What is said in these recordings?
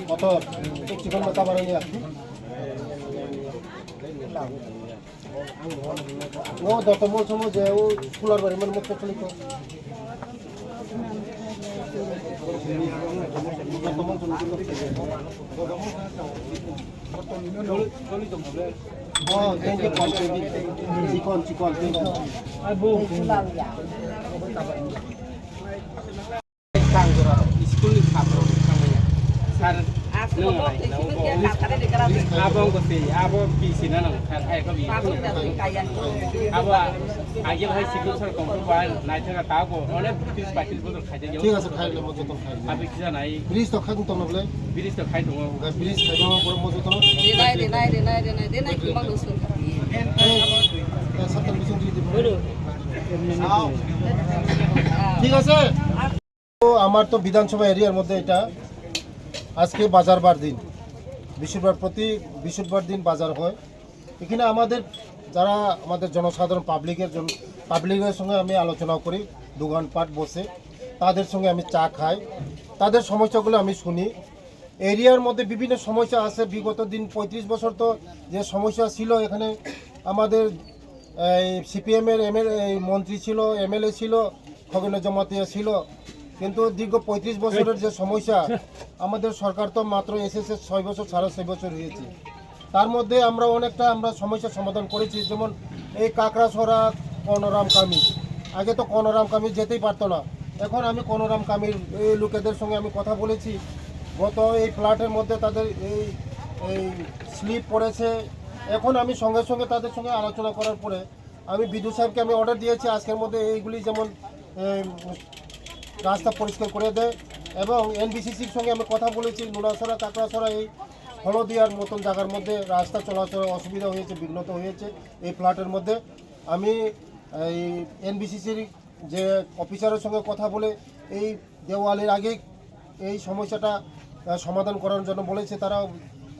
কত চিকন কথা বানানি আপনি ও দত বলছো যে ও ফুলার বাড়ি মানে মুক্ত চলিত চিকন চিকন स्कुल छात्र सार abang ko si abo PC na nang ay ko bi abo আগে ভাই সিকিউর সর কম্পিউটার নাই থাকা তাগো অনেক 30 35 বছর খাইতে যাও ঠিক আছে খাইলে মজা তো খাই আবে কি জানাই ব্রিজ তো খাই তো নবলে ব্রিজ তো খাই দङ ব্রিজ খাই দङ বড় মজা তো নাই কি মানুষ সাতটা বিশন দিয়ে দিব ঠিক আছে তো আমার তো বিধানসভা এরিয়ার মধ্যে এটা আজকে বাজারবার দিন বৃহস্পতিবার দিন বাজার হয় এখানে আমাদের যারা আমাদের জনসাধারণ পাবলিকের সঙ্গে আমি আলোচনা করি দোকানপাট বসে তাদের সঙ্গে আমি চা খাই তাদের সমস্যাগুলো আমি শুনি এরিয়ার মধ্যে বিভিন্ন সমস্যা আছে বিগত দিন 35 বছর তো যে সমস্যা ছিল এখানে আমাদের সিপিএমের মন্ত্রী ছিল এমএলএ ছিল খগেন জমাতিয়া ছিল কিন্তু দীর্ঘ 35 বছরের যে সমস্যা আমাদের সরকার তো মাত্র এসেছে 6 বছর 6.5 বছর হয়েছে তার মধ্যে আমরা অনেকটা সমস্যার সমাধান করেছি যেমন এই কাকড়াছড়া কর্ণরাম কামি আগে তো কর্ণরাম কামি যেতেই পারতো না এখন আমি কর্ণরাম কামির এই লোকেদের সঙ্গে আমি কথা বলেছি গত এই ফ্ল্যাটের মধ্যে তাদের এই স্লিপ পড়েছে এখন আমি সঙ্গে সঙ্গে তাদের সঙ্গে আলোচনা করার পরে আমি বিদ্যুৎ সাহেবকে আমি অর্ডার দিয়েছি আজকের মধ্যে এইগুলি যেমন রাস্তা পরিষ্কার করে দেয় এবং এনবিসিসির সঙ্গে আমি কথা বলেছি নুনাছড়া কাকড়াছড়া এই হলদিয়ার মতন জায়গার মধ্যে রাস্তা চলাচলের অসুবিধা হয়েছে বিঘ্নত হয়েছে এই ফ্ল্যাটের মধ্যে আমি এই এনবিসিসির যে অফিসারের সঙ্গে কথা বলে এই দেওয়ালের আগে এই সমস্যাটা সমাধান করার জন্য বলেছে তারা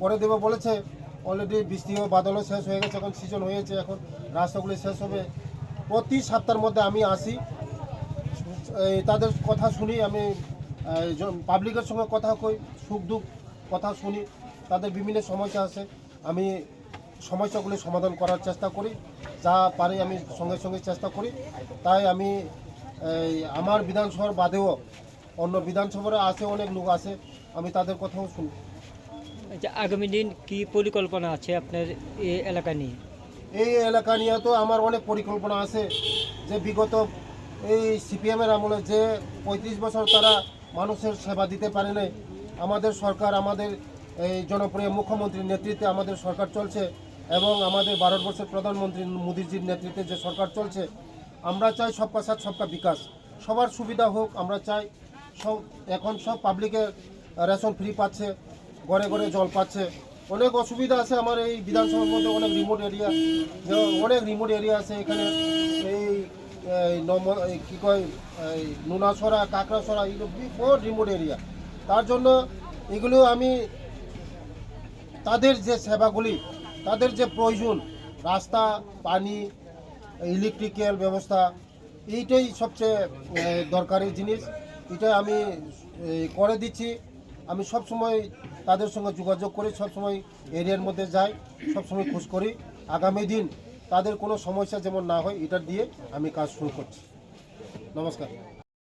করে দেবে বলেছে অলরেডি বৃষ্টি বাদলও শেষ হয়ে গেছে এখন সিজন হয়েছে এখন রাস্তাগুলি শেষ হবে প্রতি সপ্তাহের মধ্যে আমি আসি তাদের কথা শুনি আমি পাবলিকের সঙ্গে কথা কই সুখ দুঃখ কথা শুনি তাদের বিভিন্ন সমস্যা আছে আমি সমস্যাগুলি সমাধান করার চেষ্টা করি যা পারি আমি সঙ্গে সঙ্গে চেষ্টা করি তাই আমি আমার বিধানসভার বাদেও অন্য বিধানসভার আছে অনেক লোক আছে আমি তাদের কথাও শুনি আচ্ছা আগামী দিন কি পরিকল্পনা আছে আপনার এই এলাকা নিয়ে এই এলাকা নিয়ে তো আমার অনেক পরিকল্পনা আছে যে বিগত এই সিপিএমের আমলে যে 35 বছর তারা মানুষের সেবা দিতে পারে নাই আমাদের সরকার আমাদের এই জনপ্রিয় মুখ্যমন্ত্রীর নেতৃত্বে আমাদের সরকার চলছে এবং আমাদের ভারতবর্ষের প্রধানমন্ত্রী মোদিজির নেতৃত্বে যে সরকার চলছে আমরা চাই সবকা সাথ সবকা বিকাশ সবার সুবিধা হোক আমরা চাই এখন সব পাবলিকের রেশন ফ্রি পাচ্ছে ঘরে ঘরে জল পাচ্ছে অনেক অসুবিধা আছে আমার এই বিধানসভার মধ্যে অনেক রিমোট এরিয়া আছে এখানে এই কী কয় নুনাছড়া কাকড়াছড়া এগুলো বহুত রিমোট এরিয়া তার জন্য এগুলো আমি তাদের যে সেবাগুলি তাদের যে প্রয়োজন রাস্তা পানি ইলেকট্রিক্যাল ব্যবস্থা এইটাই সবচেয়ে দরকারি জিনিস এটা আমি করে দিচ্ছি আমি সব সময় তাদের সঙ্গে যোগাযোগ করি সব সময় এরিয়ার মধ্যে যাই সব সময় খোঁজ করি আগামী দিন তাদের কোনো সমস্যা যেমন না হয় এটা দিয়ে আমি কাজ শুরু করছি নমস্কার